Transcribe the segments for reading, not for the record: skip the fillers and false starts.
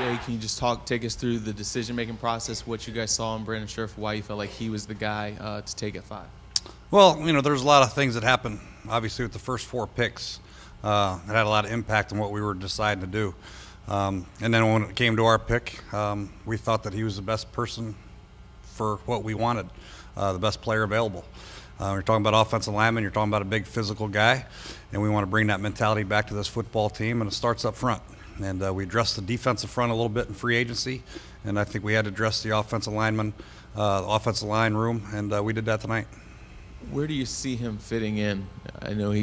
Jay, can you just take us through the decision-making process, what you guys saw in Brandon Scherff, why you felt like he was the guy to take at 5? Well, there's a lot of things that happened, obviously, with the first 4 picks. It had a lot of impact on what we were deciding to do. And then when it came to our pick, we thought that he was the best person for what we wanted, the best player available. You're talking about offensive lineman, you're talking about a big physical guy, and we want to bring that mentality back to this football team, and it starts up front. And we addressed the defensive front a little bit in free agency, and I think we had to address the offensive lineman, offensive line room, and we did that tonight. Where do you see him fitting in? I know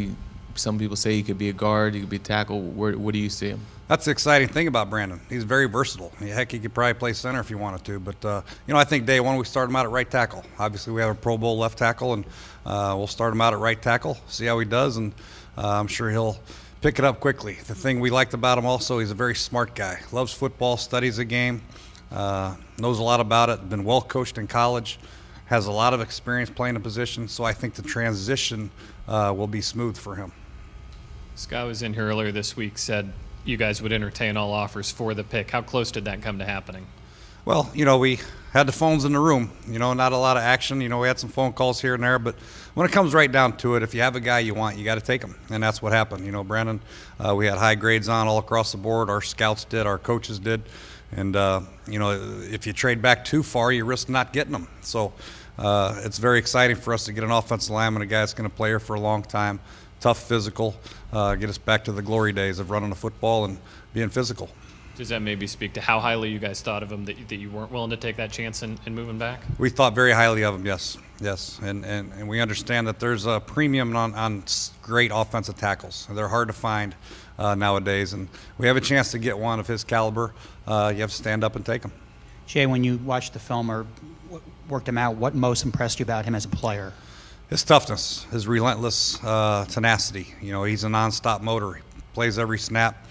some people say he could be a guard, he could be a tackle. Where do you see him? That's the exciting thing about Brandon. He's very versatile. Heck, he could probably play center if he wanted to. But, I think day one we start him out at right tackle. Obviously, we have a Pro Bowl left tackle, and we'll start him out at right tackle, see how he does, and I'm sure he'll pick it up quickly. The thing we liked about him also, he's a very smart guy. Loves football, studies the game, knows a lot about it, been well coached in college, has a lot of experience playing the position, so I think the transition will be smooth for him. Scott was in here earlier this week, said you guys would entertain all offers for the pick. How close did that come to happening? Well, we had the phones in the room, not a lot of action. We had some phone calls here and there, but when it comes right down to it, if you have a guy you want, you got to take him, and that's what happened. Brandon, we had high grades on all across the board. Our scouts did, our coaches did, and, if you trade back too far, you risk not getting them. So it's very exciting for us to get an offensive lineman, a guy that's going to play here for a long time, tough, physical, get us back to the glory days of running the football and being physical. Does that maybe speak to how highly you guys thought of him, that you weren't willing to take that chance in moving back? We thought very highly of him, yes. And we understand that there's a premium on great offensive tackles. They're hard to find nowadays, and we have a chance to get one of his caliber. You have to stand up and take him. Jay, when you watched the film or worked him out, what most impressed you about him as a player? His toughness, his relentless tenacity. He's a nonstop motor. He plays every snap.